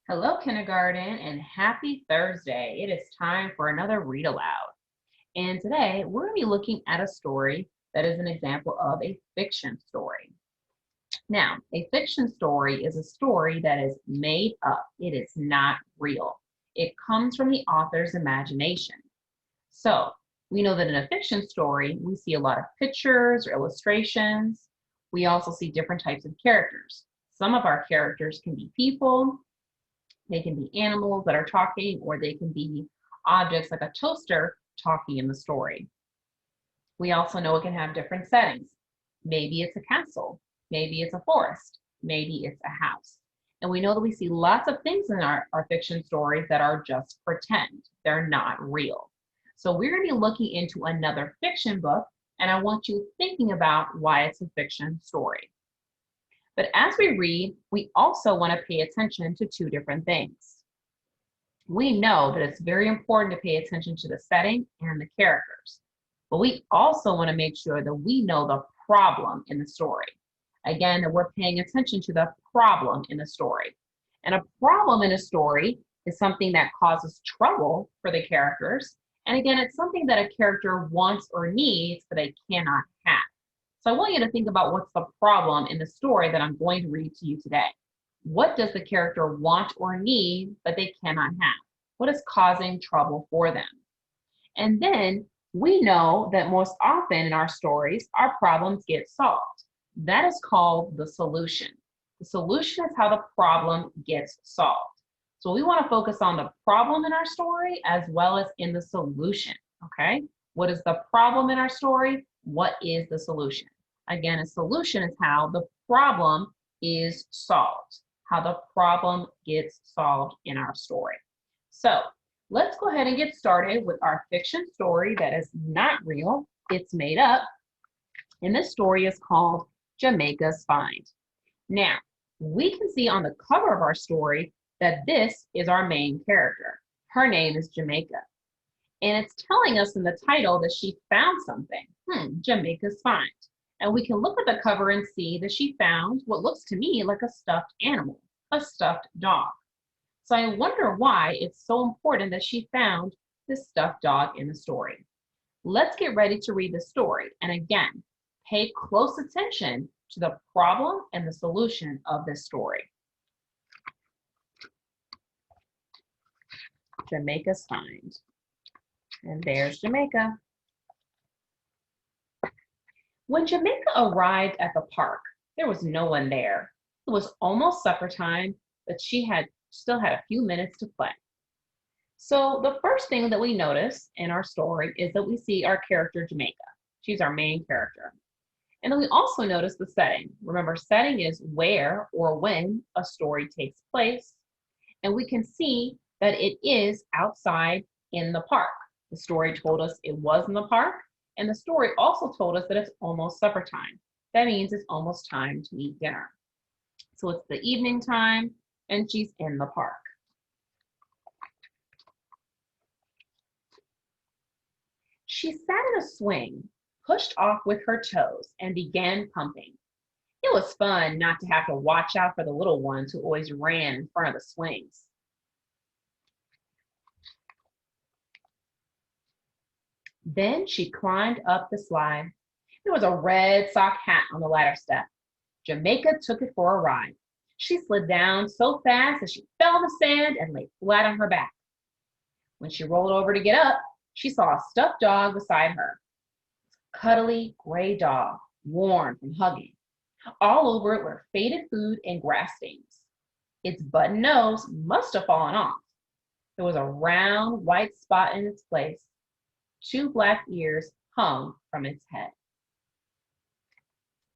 Hello, kindergarten, and happy Thursday. It is time for another read aloud. And today we're going to be looking at a story that is an example of a fiction story. Now, a fiction story is a story that is made up, it is not real. It comes from the author's imagination. So, we know that in a fiction story, we see a lot of pictures or illustrations. We also see different types of characters. Some of our characters can be people, they can be animals that are talking, or they can be objects like a toaster talking in the story. We also know it can have different settings. Maybe it's a castle, maybe it's a forest, maybe it's a house. And we know that we see lots of things in our fiction stories that are just pretend. They're not real. So we're going to be looking into another fiction book, and I want you thinking about why it's a fiction story. But as we read, we also want to pay attention to two different things. We know that it's very important to pay attention to the setting and the characters, but we also want to make sure that we know the problem in the story. Again, that we're paying attention to the problem in the story. And a problem in a story is something that causes trouble for the characters. And again, it's something that a character wants or needs, but they cannot have. So I want you to think about what's the problem in the story that I'm going to read to you today. What does the character want or need but they cannot have? What is causing trouble for them? And then we know that most often in our stories, our problems get solved. That is called the solution. The solution is how the problem gets solved. So we want to focus on the problem in our story as well as in the solution, okay? What is the problem in our story? What is the solution? Again, a solution is how the problem is solved, how the problem gets solved in our story. So let's go ahead and get started with our fiction story that is not real. It's made up. And this story is called Jamaica's Find. Now, we can see on the cover of our story that this is our main character. Her name is Jamaica. And it's telling us in the title that she found something. Jamaica's Find. And we can look at the cover and see that she found what looks to me like a stuffed animal, a stuffed dog. So I wonder why it's so important that she found this stuffed dog in the story. Let's get ready to read the story. And again, pay close attention to the problem and the solution of this story. Jamaica's Find. And there's Jamaica. When Jamaica arrived at the park, there was no one there. It was almost supper time, but she still had a few minutes to play. So the first thing that we notice in our story is that we see our character Jamaica. She's our main character. And then we also notice the setting. Remember, setting is where or when a story takes place. And we can see that it is outside in the park. The story told us it was in the park. And the story also told us that it's almost supper time. That means it's almost time to eat dinner. So it's the evening time and she's in the park. She sat in a swing, pushed off with her toes, and began pumping. It was fun not to have to watch out for the little ones who always ran in front of the swings. Then she climbed up the slide. There was a red sock hat on the ladder step. Jamaica took it for a ride. She slid down so fast that she fell in the sand and lay flat on her back. When she rolled over to get up, she saw a stuffed dog beside her. A cuddly gray dog, worn from hugging. All over it were faded food and grass stains. Its button nose must have fallen off. There was a round white spot in its place. 2 black ears hung from its head.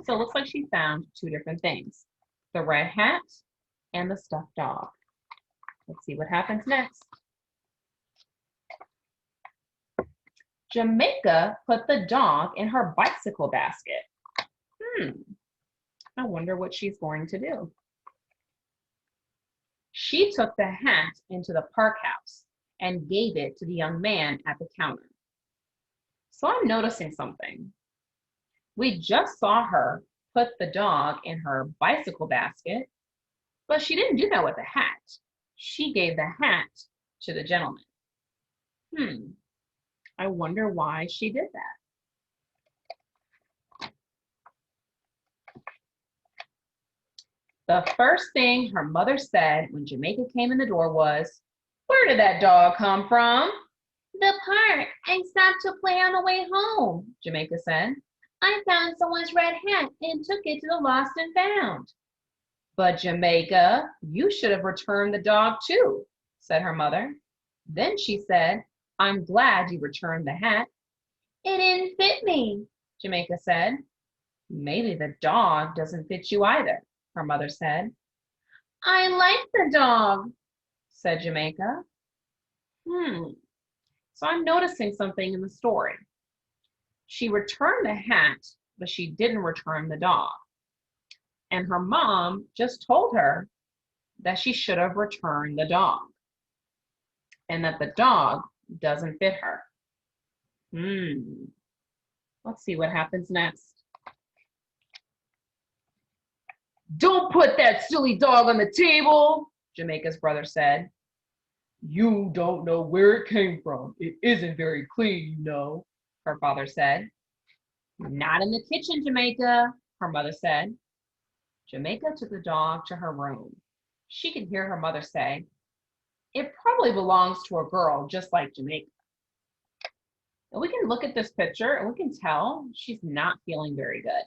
So it looks like she found 2 different things, the red hat and the stuffed dog. Let's see what happens next. Jamaica put the dog in her bicycle basket. I wonder what she's going to do. She took the hat into the park house and gave it to the young man at the counter. So I'm noticing something. We just saw her put the dog in her bicycle basket, But she didn't do that with the hat. She gave the hat to the gentleman. I wonder why she did that. The first thing her mother said when Jamaica came in the door was, "Where did that dog come from?" "The park. I stopped to play on the way home," Jamaica said. "I found someone's red hat and took it to the lost and found." "But Jamaica, you should have returned the dog too," said her mother. Then she said, "I'm glad you returned the hat." "It didn't fit me," Jamaica said. "Maybe the dog doesn't fit you either," her mother said. "I like the dog," said Jamaica. So I'm noticing something in the story. She returned the hat, but she didn't return the dog. And her mom just told her that she should have returned the dog and that the dog doesn't fit her. Let's see what happens next. "Don't put that silly dog on the table," Jamaica's brother said. "You don't know where it came from. It isn't very clean, you know," her father said. "Not in the kitchen, Jamaica," her mother said. Jamaica took the dog to her room. She could hear her mother say, "It probably belongs to a girl just like Jamaica." And we can look at this picture and we can tell she's not feeling very good.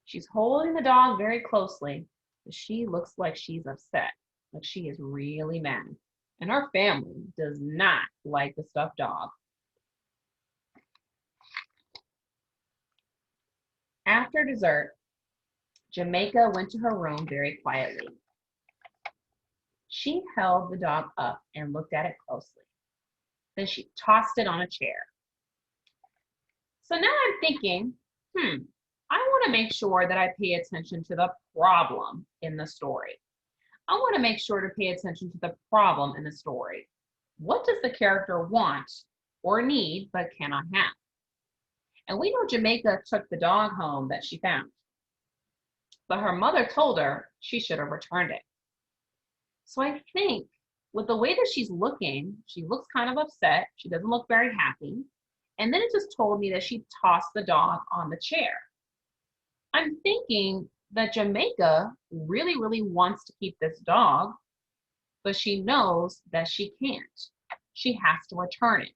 She's holding the dog very closely, but she looks like she's upset, like she is really mad. And her family does not like the stuffed dog. After dessert, Jamaica went to her room very quietly. She held the dog up and looked at it closely. Then she tossed it on a chair. So now I'm thinking, I want to make sure that I pay attention to the problem in the story. I want to make sure to pay attention to the problem in the story. What does the character want or need but cannot have? And we know Jamaica took the dog home that she found, but her mother told her she should have returned it. So I think with the way that she's looking, she looks kind of upset. She doesn't look very happy. And then it just told me that she tossed the dog on the chair. I'm thinking that Jamaica really, really wants to keep this dog, but she knows that she can't. She has to return it.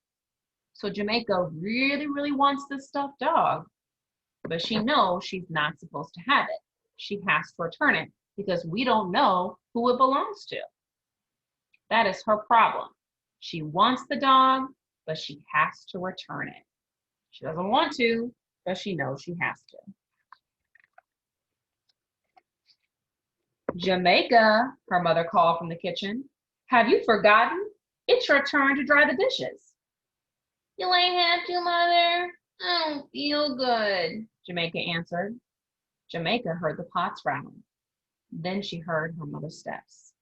So Jamaica really, really wants this stuffed dog, but she knows she's not supposed to have it. She has to return it because we don't know who it belongs to. That is her problem. She wants the dog, but she has to return it. She doesn't want to, but she knows she has to. "Jamaica," her mother called from the kitchen. "Have you forgotten? It's your turn to dry the dishes." "Do I have to, Mother? I don't feel good," Jamaica answered. Jamaica heard the pots rattle. Then she heard her mother's steps.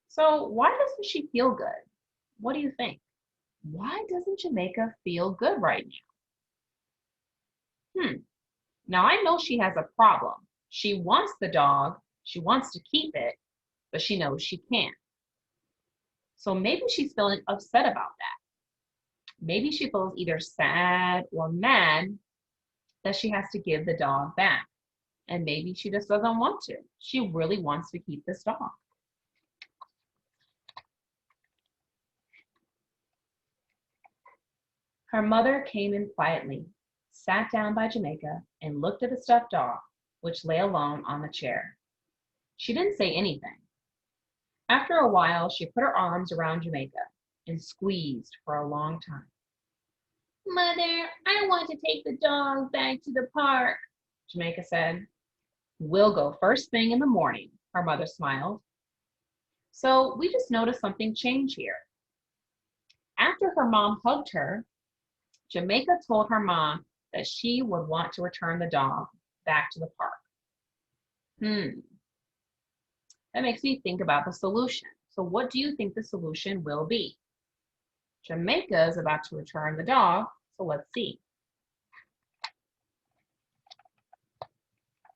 So why doesn't she feel good? What do you think? Why doesn't Jamaica feel good right now? Now I know she has a problem. She wants the dog, she wants to keep it, but she knows she can't. So maybe she's feeling upset about that. Maybe she feels either sad or mad that she has to give the dog back. And maybe she just doesn't want to. She really wants to keep this dog. Her mother came in quietly, sat down by Jamaica, and looked at the stuffed dog, which lay alone on the chair. She didn't say anything. After a while, she put her arms around Jamaica and squeezed for a long time. "Mother, I want to take the dog back to the park," Jamaica said. "We'll go first thing in the morning," her mother smiled. So we just noticed something change here. After her mom hugged her, Jamaica told her mom that she would want to return the dog back to the park. That makes me think about the solution. So what do you think the solution will be? Jamaica is about to return the dog, so let's see.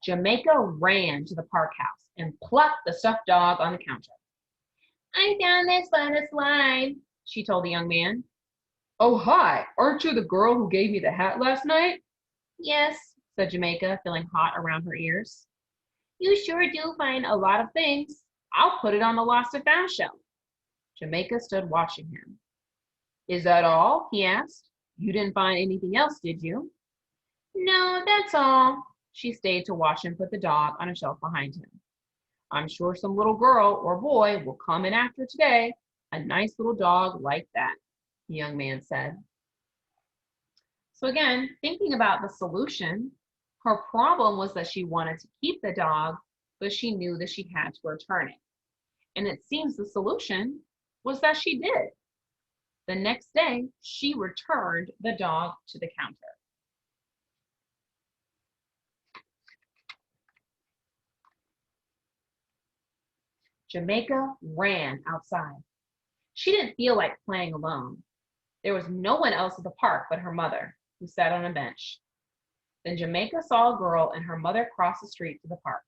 Jamaica ran to the park house and plucked the stuffed dog on the counter. I found this on a slide, she told the young man. Oh, hi, aren't you the girl who gave me the hat last night? Yes, said Jamaica, feeling hot around her ears. You sure do find a lot of things. I'll put it on the lost and found shelf. Jamaica stood watching him. Is that all? He asked. You didn't find anything else, did you? No, that's all. She stayed to watch him put the dog on a shelf behind him. I'm sure some little girl or boy will come in after today. A nice little dog like that, the young man said. So again, thinking about the solution, her problem was that she wanted to keep the dog, but she knew that she had to return it. And it seems the solution was that she did. The next day, she returned the dog to the counter. Jamaica ran outside. She didn't feel like playing alone. There was no one else at the park but her mother, who sat on a bench. Then Jamaica saw a girl and her mother cross the street to the park.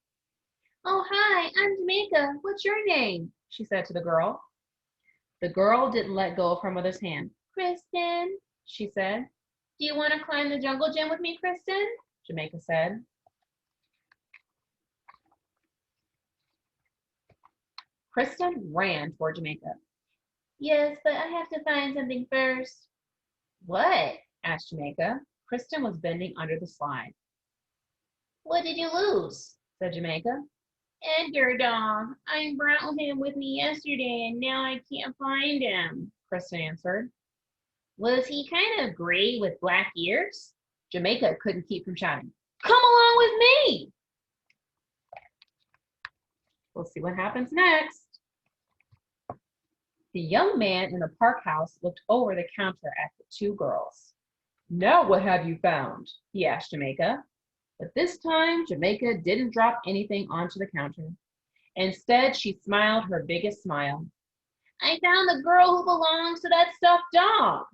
Oh, hi, I'm Jamaica. What's your name? She said to the girl. The girl didn't let go of her mother's hand. Kristen, she said. Do you want to climb the jungle gym with me, Kristen? Jamaica said. Kristen ran toward Jamaica. Yes, but I have to find something first. What? Asked Jamaica. Kristen was bending under the slide. What did you lose? Said Jamaica. Edgar dog. I brought him with me yesterday and now I can't find him, Kristen answered. Was he kind of gray with black ears? Jamaica couldn't keep from shouting. Come along with me! We'll see what happens next. The young man in the park house looked over the counter at the two girls. Now what have you found? He asked Jamaica. But this time, Jamaica didn't drop anything onto the counter. Instead, she smiled her biggest smile. I found the girl who belongs to that stuffed dog.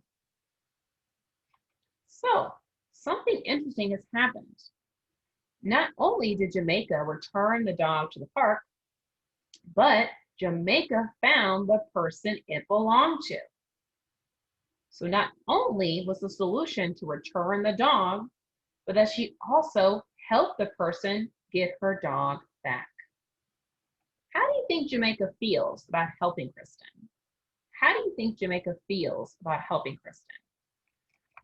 So, something interesting has happened. Not only did Jamaica return the dog to the park, but Jamaica found the person it belonged to. So not only was the solution to return the dog, but that she also helped the person get her dog back. How do you think Jamaica feels about helping Kristen? How do you think Jamaica feels about helping Kristen?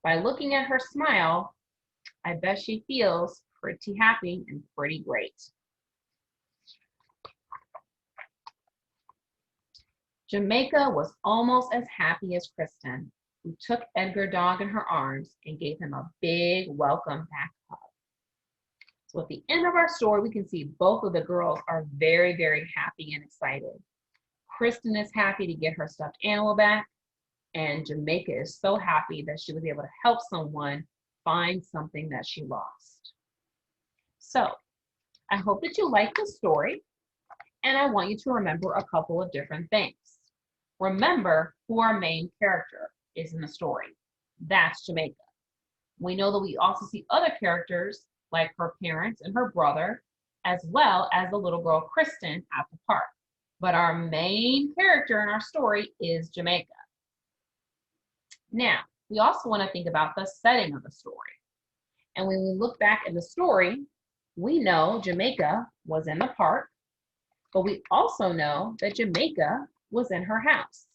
By looking at her smile, I bet she feels pretty happy and pretty great. Jamaica was almost as happy as Kristen, who took Edgar Dog in her arms and gave him a big welcome back hug. So at the end of our story, we can see both of the girls are very, very happy and excited. Kristen is happy to get her stuffed animal back, and Jamaica is so happy that she was able to help someone find something that she lost. So I hope that you like the story, and I want you to remember a couple of different things. Remember who our main character is in the story. That's Jamaica. We know that we also see other characters like her parents and her brother, as well as the little girl Kristen at the park. But our main character in our story is Jamaica. Now, we also want to think about the setting of the story. And when we look back at the story, we know Jamaica was in the park, but we also know that Jamaica was in her house.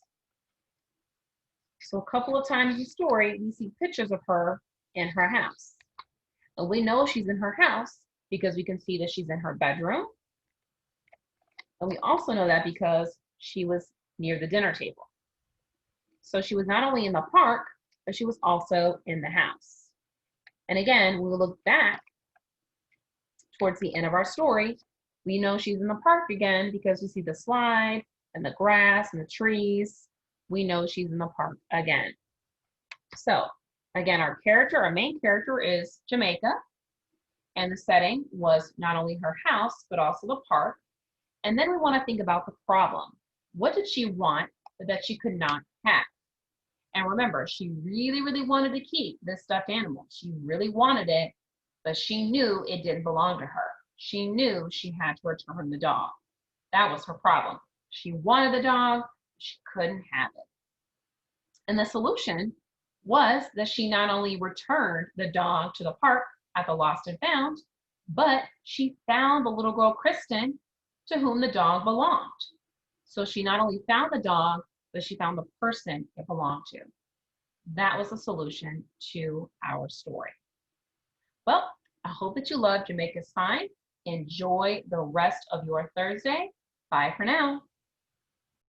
So a couple of times in the story, we see pictures of her in her house. And we know she's in her house because we can see that she's in her bedroom. And we also know that because she was near the dinner table. So she was not only in the park, but she was also in the house. And again, when we look back towards the end of our story, we know she's in the park again because we see the slide and the grass and the trees. We know she's in the park again. So again, our main character is Jamaica, and the setting was not only her house, but also the park. And then we want to think about the problem. What did she want that she could not have? And remember, she really, really wanted to keep this stuffed animal. She really wanted it, but she knew it didn't belong to her. she knew she had to return the dog. That was her problem. She wanted the dog, she couldn't have it. And the solution was that she not only returned the dog to the park at the lost and found, but she found the little girl Kristen to whom the dog belonged. So she not only found the dog, but she found the person it belonged to. That was the solution to our story. Well, I hope that you loved Jamaica's Fine. Enjoy the rest of your Thursday. Bye for now.